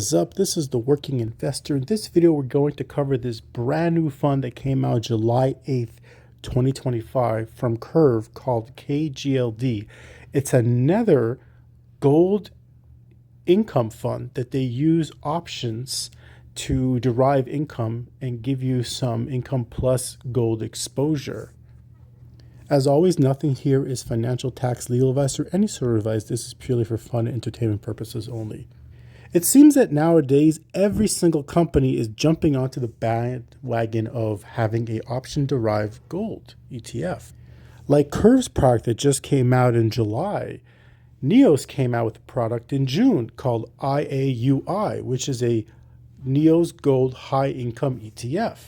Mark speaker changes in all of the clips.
Speaker 1: What's up? This is the Working Investor. In this video, we're going to cover this brand new fund that came out July 8th, 2025 from Kurv called KGLD. It's another gold income fund that they use options to derive income and give you some income plus gold exposure. As always, nothing here is financial, tax, legal advice, or any sort of advice. This is purely for fun and entertainment purposes only. It seems that nowadays every single company is jumping onto the bandwagon of having a option-derived gold ETF. Like Kurv's product that just came out in July, Neos came out with a product in June called IAUI, which is a Neos Gold High Income ETF.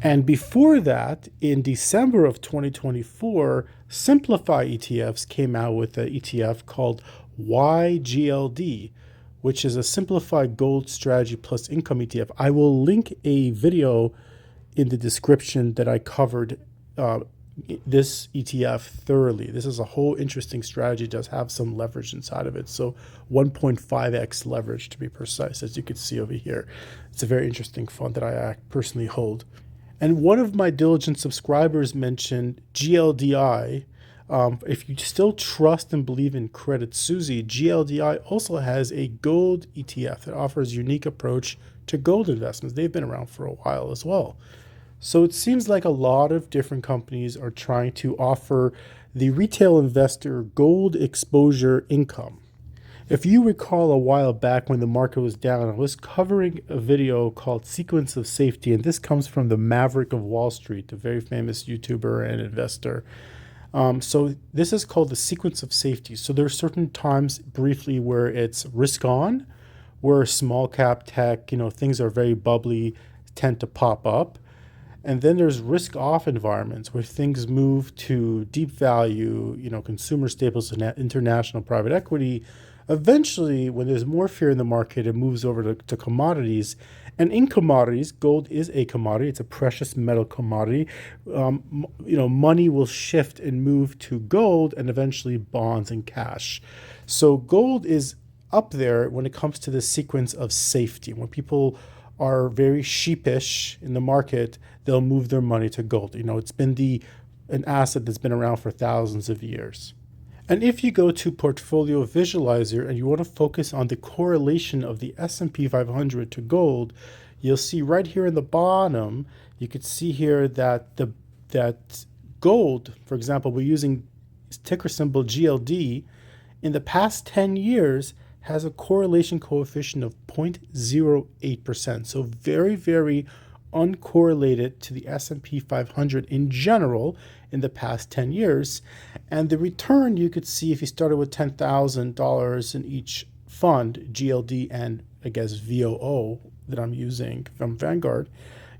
Speaker 1: And before that, in December of 2024, Simplify ETFs came out with an ETF called YGLD, which is a simplified gold strategy plus income ETF. I will link a video in the description that I covered this ETF thoroughly. This is a whole interesting strategy. It does have some leverage inside of it. So 1.5x leverage to be precise, as you can see over here. It's a very interesting fund that I personally hold. And one of my diligent subscribers mentioned GLDI. If you still trust and believe in Credit Suzy, GLDI also has a gold ETF that offers a unique approach to gold investments. They've been around for a while as well. So it seems like a lot of different companies are trying to offer the retail investor gold exposure income. If you recall a while back when the market was down, I was covering a video called Sequence of Safety, and this comes from the Maverick of Wall Street, a very famous YouTuber and investor. So this is called the sequence of safety. So there are certain times briefly where it's risk on, where small cap tech, things are very bubbly, tend to pop up. And then there's risk off environments where things move to deep value, consumer staples and international private equity. Eventually, when there's more fear in the market, it moves over to commodities. And in commodities, gold is a commodity. It's a precious metal commodity. Money will shift and move to gold and eventually bonds and cash. So gold is up there when it comes to the sequence of safety. When people are very sheepish in the market, they'll move their money to gold. It's been an asset that's been around for thousands of years. And if you go to Portfolio Visualizer and you want to focus on the correlation of the S&P 500 to gold, you'll see right here in the bottom, you could see here that that gold, for example, we're using ticker symbol GLD, in the past 10 years has a correlation coefficient of 0.08%. So very, very uncorrelated to the S&P 500 in general in the past 10 years. And the return you could see if you started with $10,000 in each fund, GLD and I guess VOO that I'm using from Vanguard,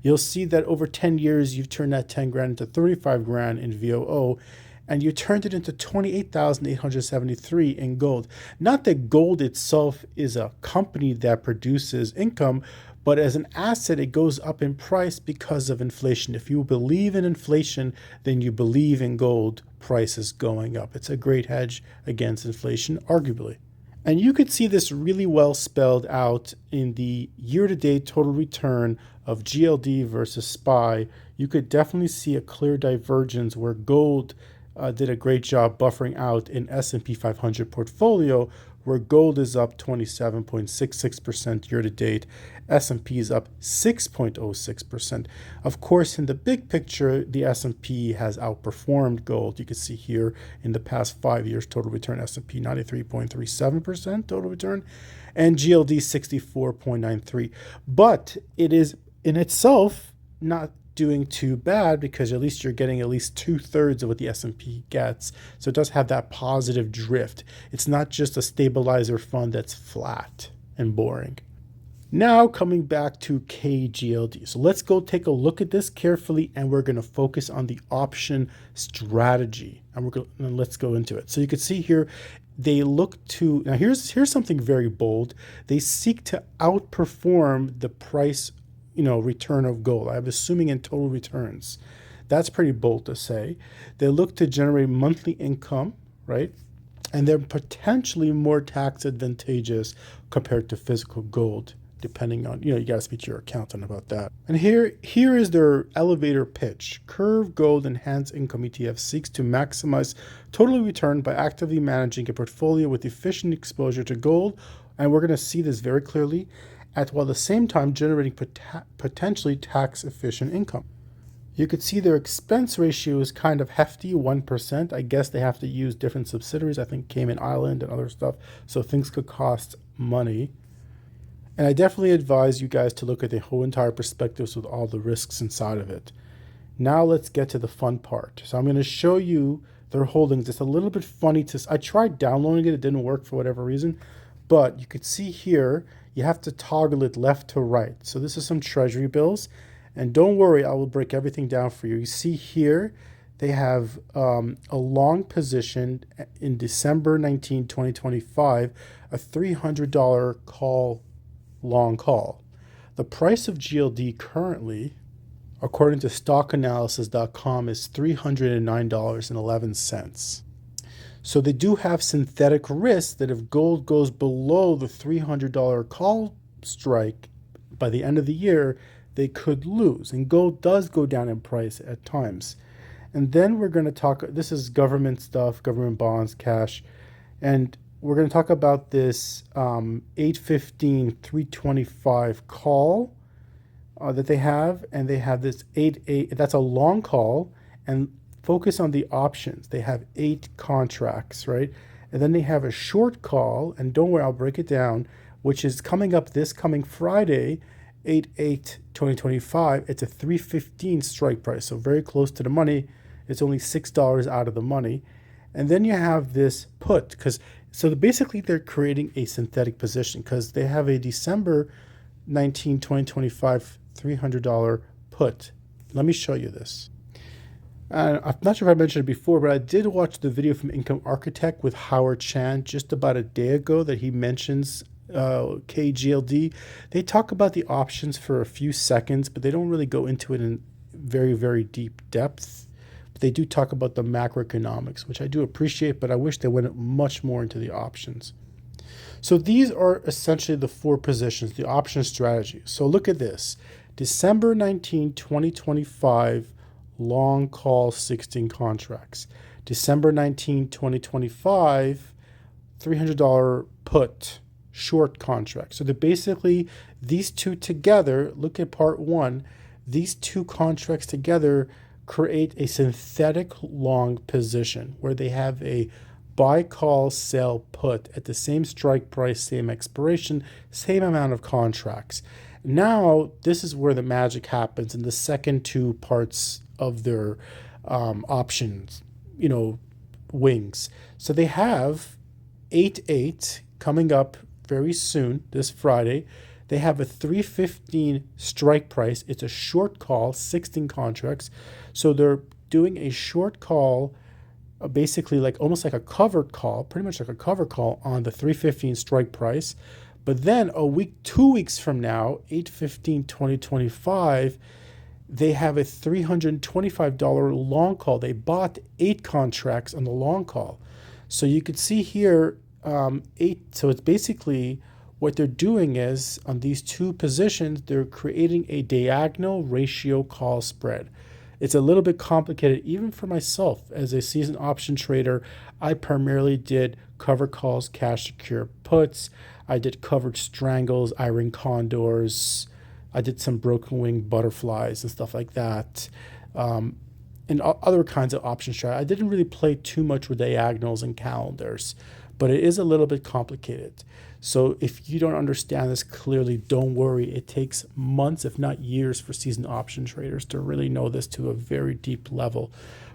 Speaker 1: you'll see that over 10 years, you've turned that 10 grand into 35 grand in VOO, and you turned it into 28,873 in gold. Not that gold itself is a company that produces income, but as an asset, it goes up in price because of inflation. If you believe in inflation, then you believe in gold prices going up. It's a great hedge against inflation, arguably. And you could see this really well spelled out in the year-to-date total return of GLD versus SPY. You could definitely see a clear divergence where gold did a great job buffering out in S&P 500 portfolio, where gold is up 27.66% year-to-date. S&P is up 6.06%. Of course, in the big picture, the S&P has outperformed gold. You can see here in the past 5 years, total return S&P 93.37% total return, and GLD 64.93. But it is in itself not doing too bad because at least you're getting at least 2/3 of what the S&P gets. So it does have that positive drift. It's not just a stabilizer fund that's flat and boring. Now coming back to KGLD. So let's go take a look at this carefully, and we're going to focus on the option strategy. And let's go into it. So you can see here, they look to, now here's something very bold. They seek to outperform the price return of gold. I'm assuming in total returns. That's pretty bold to say. They look to generate monthly income, right? And they're potentially more tax advantageous compared to physical gold, depending on, you got to speak to your accountant about that. And here is their elevator pitch. Kurv Gold Enhanced Income ETF seeks to maximize total return by actively managing a portfolio with efficient exposure to gold. And we're going to see this very clearly, while at the same time generating potentially tax efficient income. You could see their expense ratio is kind of hefty, 1%. I guess they have to use different subsidiaries, I think Cayman Island and other stuff, so things could cost money. And I definitely advise you guys to look at the whole entire perspectives with all the risks inside of it. Now let's get to the fun part. So I'm going to show you their holdings. It's a little bit funny I tried downloading it. It didn't work for whatever reason. But you could see here, you have to toggle it left to right. So this is some treasury bills. And don't worry, I will break everything down for you. You see here, they have a long position in December 19, 2025, a $300 long call. The price of GLD currently, according to stockanalysis.com, is $309.11. So they do have synthetic risk that if gold goes below the $300 call strike by the end of the year, they could lose. And gold does go down in price at times. And then we're going to talk, this is government stuff, government bonds, cash. And we're going to talk about this 815-325 call that they have. And they have this 8, that's a long call. And focus on the options. They have 8 contracts, right? And then they have a short call. And don't worry, I'll break it down, which is coming up this coming Friday, 8/8/2025. It's a 315 strike price, so very close to the money. It's only $6 out of the money. And then you have this put, basically they're creating a synthetic position because they have a December 19, 2025 $300 put. Let me show you this. I'm not sure if I mentioned it before, but I did watch the video from Income Architect with Howard Chan just about a day ago that he mentions KGLD. They talk about the options for a few seconds, but they don't really go into it in very, very deep depth. But they do talk about the macroeconomics, which I do appreciate, but I wish they went much more into the options. So these are essentially the 4 positions, the option strategy. So look at this. December 19, 2025, long call 16 contracts. December 19, 2025, $300 put. Short contract. So they're basically these two together. Look at part 1. These 2 contracts together create a synthetic long position where they have a buy call sell put at the same strike price, same expiration, same amount of contracts. Now this is where the magic happens in the second 2 parts of their options, wings. So they have 8/8 coming up very soon, this Friday. They have a 315 strike price. It's a short call, 16 contracts. So they're doing a short call, basically almost like a covered call, pretty much like a cover call on the 315 strike price. But then 2 weeks from now, 8/15/2025, they have a $325 long call. They bought 8 contracts on the long call. So you could see here, 8. So it's basically what they're doing is on these 2 positions, they're creating a diagonal ratio call spread. It's a little bit complicated, even for myself as a seasoned option trader. I primarily did cover calls, cash secure puts. I did covered strangles, iron condors. I did some broken wing butterflies and stuff like that. And other kinds of option strategy. I didn't really play too much with diagonals and calendars, but it is a little bit complicated. So if you don't understand this clearly, don't worry. It takes months, if not years, for seasoned option traders to really know this to a very deep level.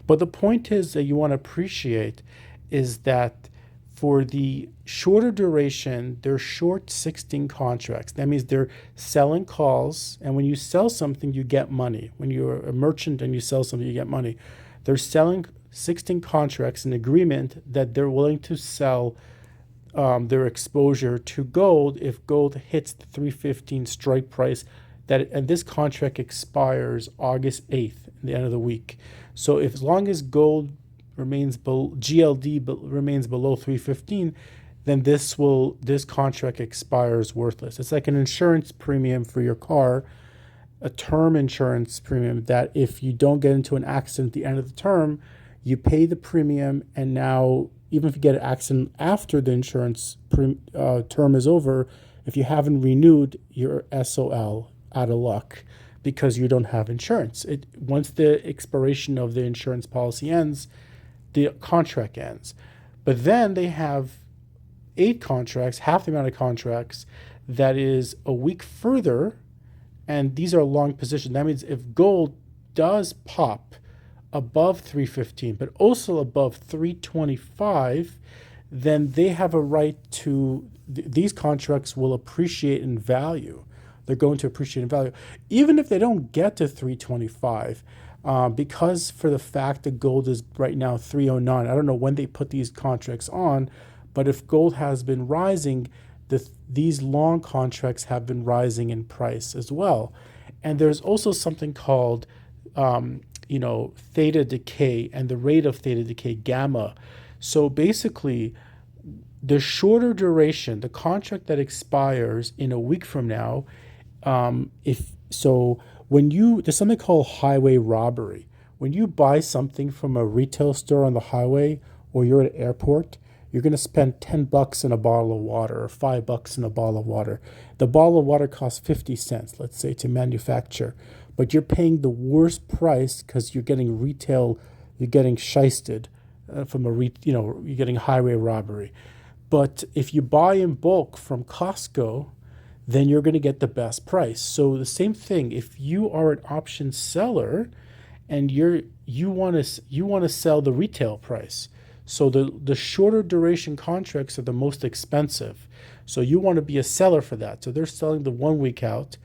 Speaker 1: But the point is that you want to appreciate is that for the shorter duration, they're short 16 contracts. That means they're selling calls, and when you sell something, you get money. When you're a merchant and you sell something, you get money. They're selling 16 contracts, an agreement that they're willing to sell their exposure to gold if gold hits the 315 strike price. And this contract expires August 8th, the end of the week. So as long as gold remains below 315, then this contract expires worthless. It's like an insurance premium for your car, a term insurance premium that if you don't get into an accident at the end of the term, you pay the premium, and now even if you get an accident after the insurance term is over, if you haven't renewed, you're SOL, out of luck, because you don't have insurance. Once the expiration of the insurance policy ends, the contract ends. But then they have 8 contracts, half the amount of contracts, that is a week further, and these are long positions. That means if gold does pop above 315, but also above 325, then they have a right to, these contracts will appreciate in value. They're going to appreciate in value. Even if they don't get to 325, because for the fact that gold is right now 309, I don't know when they put these contracts on, but if gold has been rising, these long contracts have been rising in price as well. And there's also something called theta decay, and the rate of theta decay, gamma. So basically, the shorter duration, the contract that expires in a week from now, there's something called highway robbery. When you buy something from a retail store on the highway, or you're at an airport, you're going to spend $10 in a bottle of water, or $5 in a bottle of water. The bottle of water costs 50 cents, let's say, to manufacture, but you're paying the worst price because you're getting shysted you're getting highway robbery. But if you buy in bulk from Costco, then you're going to get the best price. So the same thing, if you are an option seller and you want to sell the retail price. So the shorter duration contracts are the most expensive. So you want to be a seller for that. So they're selling the 1 week out,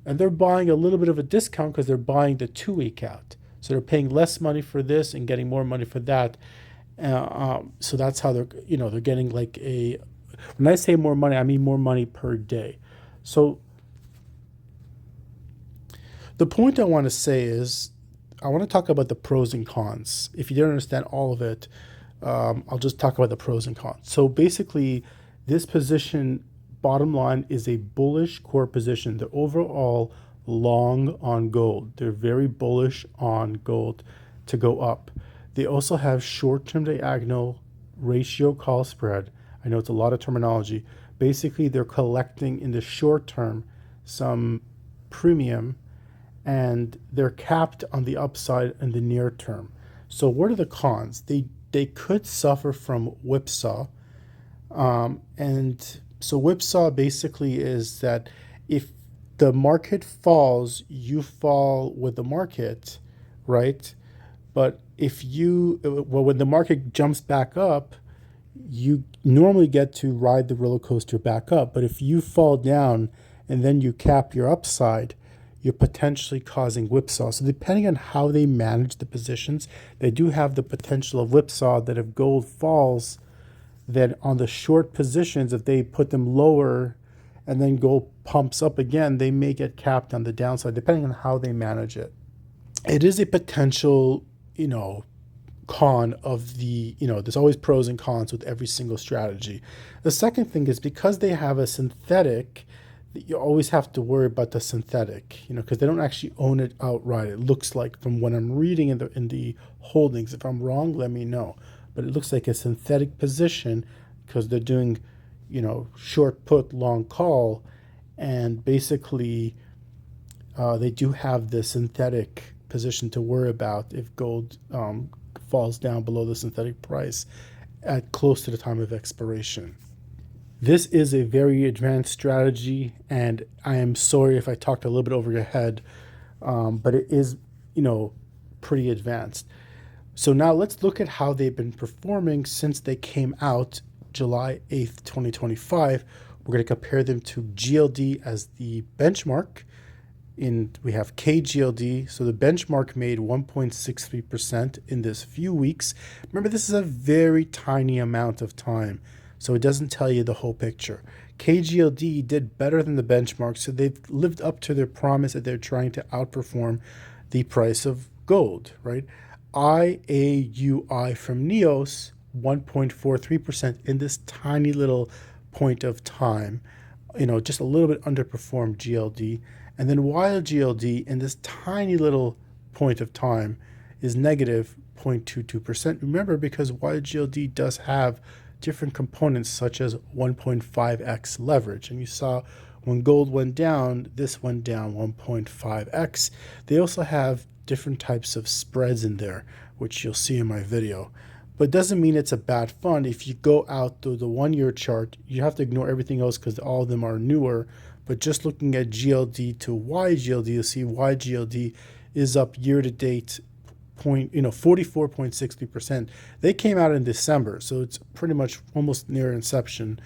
Speaker 1: and they're buying a little bit of a discount because they're buying the 2 week out. So they're paying less money for this and getting more money for that. So that's how they're getting like when I say more money, I mean more money per day. So the point I want to say is, I want to talk about the pros and cons. If you don't understand all of it, I'll just talk about the pros and cons. So basically, this position, bottom line, is a bullish core position. They're overall long on gold. They're very bullish on gold to go up. They also have short-term diagonal ratio call spread. I know it's a lot of terminology. Basically, they're collecting in the short term some premium, and they're capped on the upside in the near term. So what are the cons? They could suffer from whipsaw. And so whipsaw basically is that if the market falls, you fall with the market, right? But when the market jumps back up, you normally get to ride the roller coaster back up. But if you fall down and then you cap your upside, you're potentially causing whipsaw. So depending on how they manage the positions, they do have the potential of whipsaw, that if gold falls, then on the short positions, if they put them lower and then gold pumps up again, they may get capped on the downside, depending on how they manage it. It is a potential, con of there's always pros and cons with every single strategy. The second thing is, because they have a synthetic, you always have to worry about the synthetic, because they don't actually own it outright. It looks like, from what I'm reading in the holdings. If I'm wrong, let me know. But it looks like a synthetic position because they're doing, short put, long call, and basically they do have the synthetic position to worry about if gold falls down below the synthetic price at close to the time of expiration. This is a very advanced strategy, and I am sorry if I talked a little bit over your head, but it is, pretty advanced. So now let's look at how they've been performing since they came out July 8th, 2025. We're going to compare them to GLD as the benchmark. We have KGLD. So the benchmark made 1.63% in this few weeks. Remember, this is a very tiny amount of time, so it doesn't tell you the whole picture. KGLD did better than the benchmark, so they've lived up to their promise that they're trying to outperform the price of gold, right? IAUI from Neos, 1.43% in this tiny little point of time. Just a little bit underperformed GLD. And then YGLD in this tiny little point of time is negative 0.22%. Remember, because YGLD does have different components such as 1.5x leverage. And you saw when gold went down, this went down 1.5x. They also have different types of spreads in there, which you'll see in my video. But it doesn't mean it's a bad fund. If you go out to the 1-year chart, you have to ignore everything else because all of them are newer. But just looking at GLD to YGLD, you'll see YGLD is up year to date 44.63%. They came out in December, so it's pretty much almost near inception.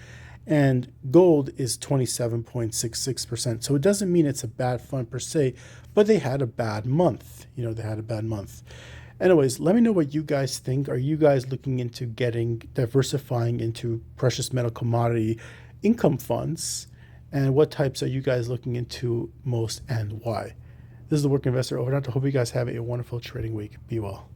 Speaker 1: And gold is 27.66%. So it doesn't mean it's a bad fund per se, but they had a bad month. They had a bad month. Anyways, let me know what you guys think. Are you guys looking into diversifying into precious metal commodity income funds? And what types are you guys looking into most and why? This is the Work Investor over and out. I hope you guys have a wonderful trading week. Be well.